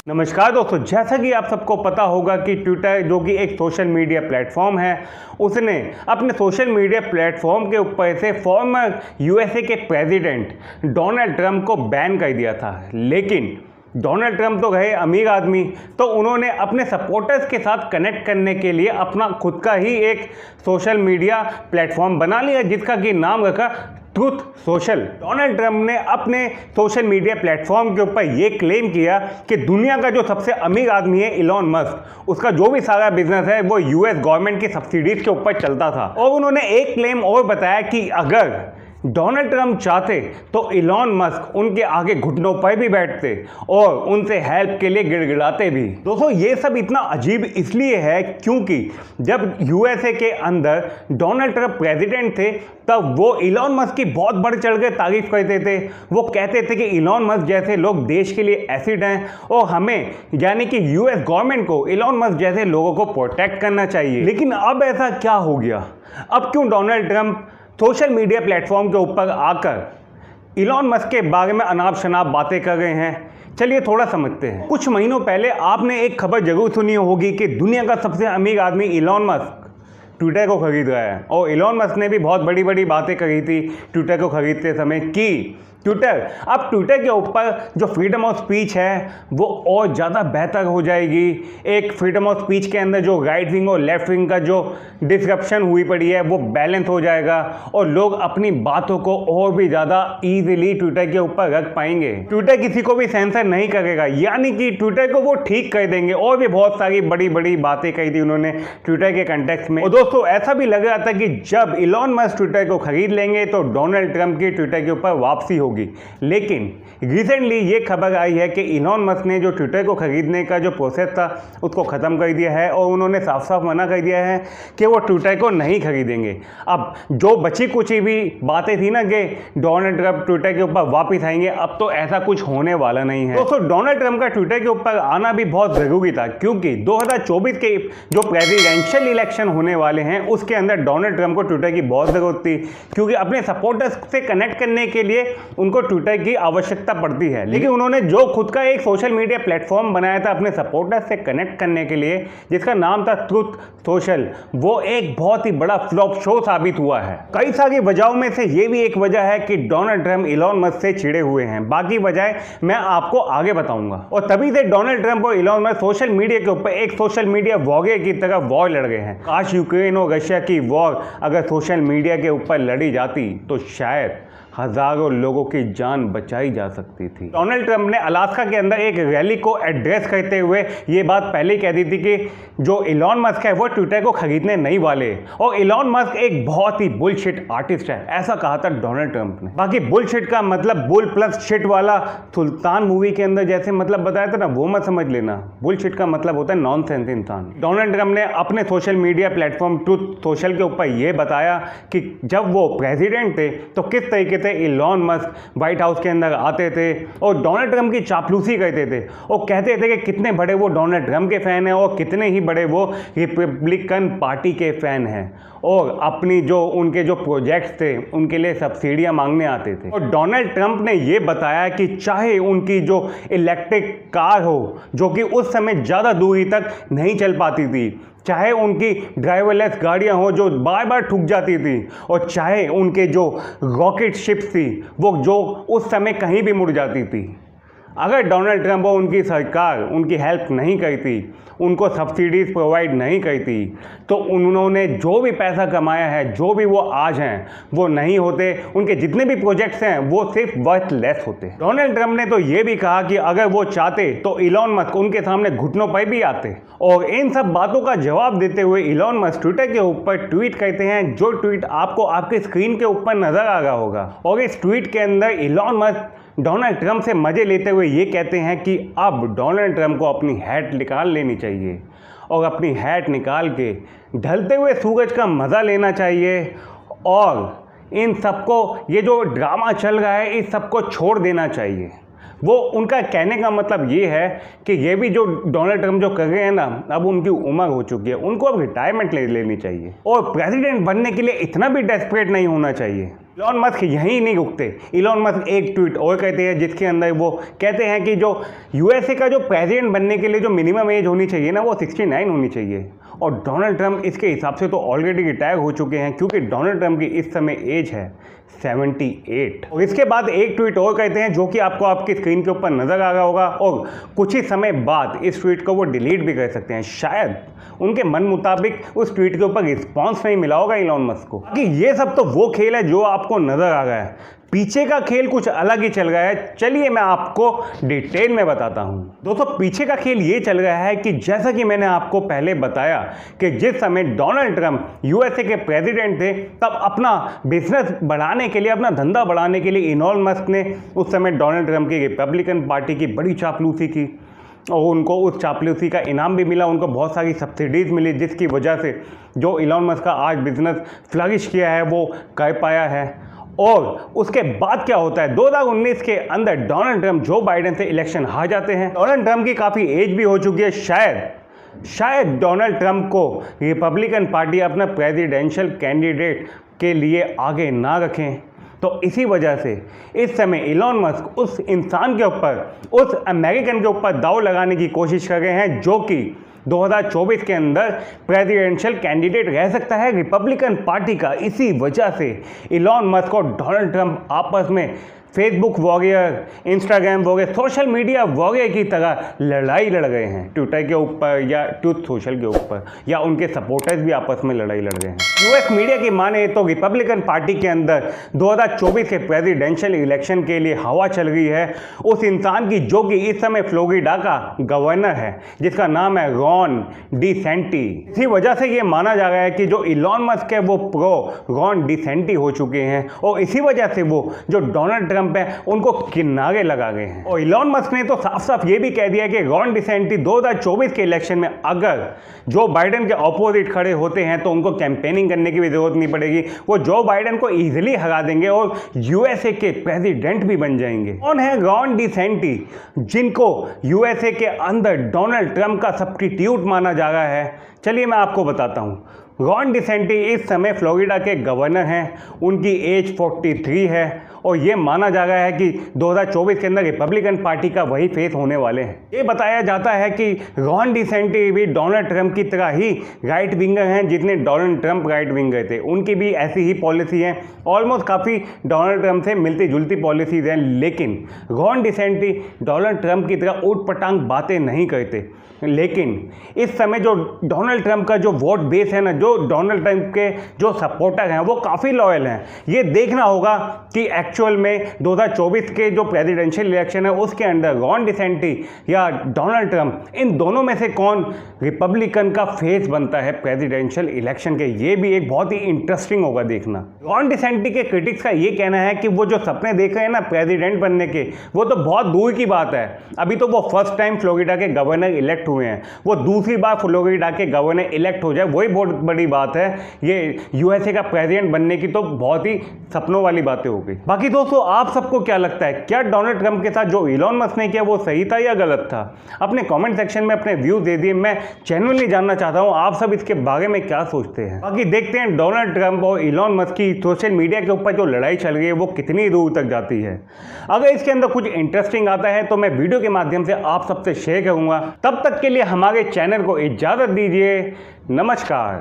नमस्कार दोस्तों, जैसा कि आप सबको पता होगा कि ट्विटर जो कि एक सोशल मीडिया प्लेटफॉर्म है, उसने अपने सोशल मीडिया प्लेटफॉर्म के ऊपर से फॉर्मर यूएसए के प्रेसिडेंट डोनाल्ड ट्रंप को बैन कर दिया था। लेकिन डोनाल्ड ट्रंप तो रहे अमीर आदमी, तो उन्होंने अपने सपोर्टर्स के साथ कनेक्ट करने के लिए अपना खुद का ही एक सोशल मीडिया प्लेटफॉर्म बना लिया, जिसका कि नाम रखा ट्रूथ सोशल। डोनाल्ड ट्रंप ने अपने सोशल मीडिया प्लेटफॉर्म के ऊपर ये क्लेम किया कि दुनिया का जो सबसे अमीर आदमी है इलॉन मस्क, उसका जो भी सारा बिजनेस है वो यूएस गवर्नमेंट की सब्सिडीज के ऊपर चलता था। और उन्होंने एक क्लेम और बताया कि अगर डोनाल्ड ट्रंप चाहते तो इलॉन मस्क उनके आगे घुटनों पर भी बैठते और उनसे हेल्प के लिए गिड़गिड़ाते भी। दोस्तों, ये सब इतना अजीब इसलिए है क्योंकि जब यूएसए के अंदर डोनाल्ड ट्रंप प्रेसिडेंट थे तब वो इलॉन मस्क की बहुत बढ़ चढ़ के तारीफ करते थे। वो कहते थे कि इलॉन मस्क जैसे लोग देश के लिए एसिड हैं और हमें यानी कि यूएस गवर्नमेंट को इलॉन मस्क जैसे लोगों को प्रोटेक्ट करना चाहिए। लेकिन अब ऐसा क्या हो गया? अब क्यों Donald Trump social media platform के ऊपर आकर इलॉन मस्क के बारे में अनाप शनाप बातें कर रहे हैं? चलिए थोड़ा समझते हैं। कुछ महीनों पहले आपने एक खबर जरूर सुनी होगी कि दुनिया का सबसे अमीर आदमी इलॉन मस्क ट्विटर को खरीद रहा है। और इलॉन मस्क ने भी बहुत बड़ी बड़ी बातें कही थी ट्विटर को खरीदते समय कि अब ट्विटर के ऊपर जो फ्रीडम ऑफ स्पीच है वो और ज़्यादा बेहतर हो जाएगी। एक फ्रीडम ऑफ स्पीच के अंदर जो राइट विंग और लेफ्ट विंग का जो डिस्क्रप्शन हुई पड़ी है वो बैलेंस हो जाएगा और लोग अपनी बातों को और भी ज़्यादा ईजिली ट्विटर के ऊपर रख पाएंगे। ट्विटर किसी को भी सेंसर नहीं करेगा, यानी कि ट्विटर को वो ठीक कर देंगे। और भी बहुत सारी बड़ी बड़ी बातें कही थी उन्होंने ट्विटर के कंटेक्स्ट में। और दोस्तों, ऐसा भी लग रहा था कि जब इलॉन मस्क ट्विटर को खरीद लेंगे तो डोनाल्ड ट्रंप की ट्विटर के ऊपर वापसी होगी। लेकिन रिसेंटली ये खबर आई है कि इलॉन मस्क ने जो ट्विटर को खरीदने का जो प्रोसेस था उसको ख़त्म कर दिया है और उन्होंने साफ साफ मना कर दिया है कि वो ट्विटर को नहीं खरीदेंगे। अब जो बची कुछ भी बातें थी ना कि डोनाल्ड ट्रंप ट्विटर के ऊपर वापस आएंगे, अब तो ऐसा कुछ होने वाला नहीं है। दोस्तों, डोनाल्ड ट्रंप का ट्विटर के ऊपर आना भी बहुत ज़रूरी था क्योंकि 2024 के जो प्रेसिडेंशियल इलेक्शन होने वाले हैं उसके अंदर डोनाल्ड ट्रंप को ट्विटर की बहुत ज़रूरत थी, क्योंकि अपने सपोर्टर्स से कनेक्ट करने के लिए उनको ट्विटर की आवश्यकता पड़ती है। लेकिन उन्होंने जो खुद का एक सोशल मीडिया प्लेटफॉर्म बनाया था अपने सपोर्टर्स से कनेक्ट करने के लिए, जिसका नाम था ट्रूथ सोशल, वो एक बहुत ही बड़ा फ्लॉप शो साबित हुआ है। कई सारी वजहों में से ये भी एक वजह है कि डोनाल्ड ट्रंप इलॉन मस्क से चिड़े हुए हैं। बाकी वजह मैं आपको आगे बताऊंगा। और तभी से डोनाल्ड ट्रंप और इलॉन मस्क सोशल मीडिया के ऊपर एक सोशल मीडिया वॉरियर की तरह वॉर लड़ गए हैं। काश यूक्रेन और रशिया की वॉर अगर सोशल मीडिया के ऊपर लड़ी जाती तो शायद हजारों लोगों की जान बचाई जा सकती थी। डोनाल्ड ट्रंप ने अलास्का के अंदर एक रैली को एड्रेस करते हुए ये बात पहले कह दी थी कि जो इलॉन मस्क है वो ट्विटर को खरीदने नहीं वाले और इलॉन मस्क एक बहुत ही बुलशिट आर्टिस्ट है, ऐसा कहा था डोनाल्ड ट्रंप ने। बाकी बुलशिट का मतलब बुल प्लस शिट वाला सुल्तान मूवी के अंदर जैसे मतलब बताया था ना, वो मत समझ लेना। बुलशिट का मतलब होता है नॉनसेंस इंसान। डोनाल्ड ट्रंप ने अपने social media platform truth social के ऊपर ये बताया कि जब वो प्रेसिडेंट थे तो किस तरीके इलॉन मस्क व्हाइट हाउस के अंदर आते थे और डोनाल्ड ट्रंप की चापलूसी करते थे और कहते थे कि कितने बड़े वो डोनाल्ड ट्रंप के फैन हैं और कितने ही बड़े वो रिपब्लिकन पार्टी के फैन हैं और अपनी जो उनके जो प्रोजेक्ट्स थे उनके लिए सब्सिडियां मांगने आते थे। और डोनाल्ड ट्रंप ने ये बताया कि चाहे उनकी जो इलेक्ट्रिक कार हो जो कि उस समय ज़्यादा दूरी तक नहीं चल पाती थी, चाहे उनकी ड्राइवरलेस गाड़ियां हो जो बार बार ठुक जाती थी और चाहे उनके जो रॉकेट शिप्स थी वो जो उस समय कहीं भी मुड़ जाती थी, अगर डोनाल्ड ट्रंप और उनकी सरकार उनकी हेल्प नहीं करती, उनको सब्सिडीज प्रोवाइड नहीं करती, तो उन्होंने जो भी पैसा कमाया है, जो भी वो आज हैं, वो नहीं होते। उनके जितने भी प्रोजेक्ट्स हैं वो सिर्फ वर्थलेस होते। डोनाल्ड ट्रंप ने तो ये भी कहा कि अगर वो चाहते तो इलॉन मस्क उनके सामने घुटनों पर भी आते। और इन सब बातों का जवाब देते हुए इलॉन मस्क ट्विटर के ऊपर ट्वीट करते हैं, जो ट्वीट आपको आपके स्क्रीन के ऊपर नजर आ रहा होगा। और इस ट्वीट के अंदर इलॉन मस्क डोनाल्ड ट्रंप से मजे लेते हुए ये कहते हैं कि अब डोनाल्ड ट्रंप को अपनी हैट निकाल लेनी चाहिए और अपनी हैट निकाल के ढलते हुए सूरज का मज़ा लेना चाहिए और इन सबको, ये जो ड्रामा चल रहा है, इस सबको छोड़ देना चाहिए। वो उनका कहने का मतलब ये है कि ये भी जो डोनाल्ड ट्रंप जो कर रहे हैं ना, अब उनकी उम्र हो चुकी है, उनको अब रिटायरमेंट लेनी चाहिए और प्रेसिडेंट बनने के लिए इतना भी डेस्परेट नहीं होना चाहिए। इलॉन मस्क यहीं नहीं रुकते। इलॉन मस्क एक ट्वीट और कहते हैं जिसके अंदर वो कहते हैं कि जो यूएसए का जो प्रेसिडेंट बनने के लिए जो मिनिमम एज होनी चाहिए ना, वो 69 होनी चाहिए। और डोनाल्ड ट्रंप इसके हिसाब से तो ऑलरेडी रिटायर हो चुके हैं, क्योंकि डोनाल्ड ट्रंप की इस समय एज है 78। और इसके बाद एक ट्वीट और कहते हैं जो कि आपको आपकी स्क्रीन के ऊपर नजर आ रहा होगा, और कुछ ही समय बाद इस ट्वीट को वो डिलीट भी कर सकते हैं। शायद उनके मन मुताबिक उस ट्वीट के ऊपर रिस्पॉन्स नहीं मिला होगा इलॉन मस्क को। कि ये सब तो वो खेल है जो आपको नजर आ रहा है, पीछे का खेल कुछ अलग ही चल रहा है। चलिए मैं आपको डिटेल में बताता हूं। दोस्तों, पीछे का खेल ये चल रहा है कि जैसा कि मैंने आपको पहले बताया कि जिस समय डोनाल्ड ट्रंप यूएसए के प्रेसिडेंट थे, तब अपना बिजनेस बढ़ाने के लिए, अपना धंधा बढ़ाने के लिए इलॉन मस्क ने उस समय डोनाल्ड ट्रंप की रिपब्लिकन पार्टी की बड़ी चापलूसी की और उनको उस चापलूसी का इनाम भी मिला। उनको बहुत सारी सब्सिडीज मिली, जिसकी वजह से जो इलॉन मस्क का आज बिजनेस फ्लरिश किया है वो कर पाया है। और उसके बाद क्या होता है, 2019 के अंदर डोनाल्ड ट्रंप जो बाइडेन से इलेक्शन हार जाते हैं। डोनाल्ड ट्रंप की काफ़ी एज भी हो चुकी है। शायद डोनाल्ड ट्रंप को रिपब्लिकन पार्टी अपना प्रेसिडेंशियल कैंडिडेट के लिए आगे ना रखें। तो इसी वजह से इस समय इलॉन मस्क उस इंसान के ऊपर, उस अमेरिकन के ऊपर दांव लगाने की कोशिश कर रहे हैं जो कि 2024 के अंदर प्रेसिडेंशियल कैंडिडेट रह सकता है रिपब्लिकन पार्टी का। इसी वजह से इलॉन मस्क और डोनाल्ड ट्रंप आपस में Facebook warrior, Instagram warrior, social media warrior की तरह लड़ाई लड़ गए हैं ट्विटर के ऊपर या ट्रूथ सोशल के ऊपर, या उनके सपोर्टर्स भी आपस में लड़ाई लड़ रहे हैं। यूएस मीडिया की माने तो रिपब्लिकन पार्टी के अंदर 2024 के प्रेसिडेंशियल इलेक्शन के लिए हवा चल रही है उस इंसान की जो कि इस समय फ्लोरिडा का गवर्नर है, जिसका नाम है रॉन डिसेंटी। इसी वजह से ये माना जा रहा है कि जो इलॉन मस्क है वो प्रो रॉन डिसेंटी हो चुके हैं, और इसी वजह से वो जो डोनाल्ड ट्रंप है उनको किनारे लगा गए हैं। और इलॉन मस्क ने तो साफ साफ ये भी कह दिया कि रॉन डिसेंटी 2024 के इलेक्शन में अगर जो बाइडेन के ऑपोजिट खड़े होते हैं तो उनको कैंपेनिंग करने की भी जरूरत नहीं पड़ेगी, वो जो बाइडेन को इजीली हरा देंगे और यूएसए के प्रेसिडेंट भी बन जाएंगे। कौन है रॉन डिसेंटी, जिनको यूएसए के अंदर डोनाल्ड ट्रंप का सब्स्टिट्यूट माना जा रहा है? चलिए मैं आपको बताता हूं। रॉन डिसेंटी इस समय फ्लोरिडा के गवर्नर हैं, उनकी एज 43 है और ये माना जा रहा है कि 2024 के अंदर रिपब्लिकन पार्टी का वही फेस होने वाले हैं। ये बताया जाता है कि रॉन डिसेंटी भी डोनाल्ड ट्रंप की तरह ही राइट विंगर हैं, जितने डोनाल्ड ट्रंप राइट विंगर थे। उनकी भी ऐसी ही पॉलिसी है, ऑलमोस्ट काफ़ी डोनाल्ड ट्रंप से मिलती जुलती पॉलिसीज हैं। लेकिन रॉन डिसेंटी डोनाल्ड ट्रंप की तरह ऊट पटांग बातें नहीं करते। लेकिन इस समय जो डोनाल्ड ट्रंप का जो वोट बेस है ना, जो डोनाल्ड ट्रंप के जो सपोर्टर हैं वो काफ़ी लॉयल हैं। ये देखना होगा कि एक्चुअल में 2024 के जो प्रेसिडेंशियल इलेक्शन है उसके अंदर रॉन डिसेंटी या डोनाल्ड ट्रंप, इन दोनों में से कौन रिपब्लिकन का फेस बनता है प्रेसिडेंशियल इलेक्शन के। ये भी एक बहुत ही इंटरेस्टिंग होगा देखना। रॉन डिसेंटी के क्रिटिक्स का ये कहना है कि वो जो सपने देख रहे हैं ना प्रेसिडेंट बनने के, वो तो बहुत दूर की बात है। अभी तो वो फर्स्ट टाइम फ्लोरिडा के गवर्नर इलेक्ट हुए हैं, वो दूसरी बार फ्लोरिडा के गवर्नर इलेक्ट हो जाए वही बहुत बड़ी बात है। ये यूएसए का प्रेसिडेंट बनने की तो बहुत ही सपनों वाली बातें हो गई। बाकी दोस्तों, आप सबको क्या लगता है, क्या डोनाल्ड ट्रंप के साथ जो इलॉन मस्क ने किया वो सही था या गलत था? अपने कमेंट सेक्शन में अपने व्यू दे दिए। मैं जेन्युइनली जानना चाहता हूं आप सब इसके बारे में क्या सोचते हैं। बाकी देखते हैं डोनाल्ड ट्रंप और इलॉन मस्क की सोशल मीडिया के ऊपर जो लड़ाई चल रही है वो कितनी दूर तक जाती है। अगर इसके अंदर कुछ इंटरेस्टिंग आता है तो मैं वीडियो के माध्यम से आप सबसे शेयर करूंगा। तब तक के लिए हमारे चैनल को इजाजत दीजिए। नमस्कार।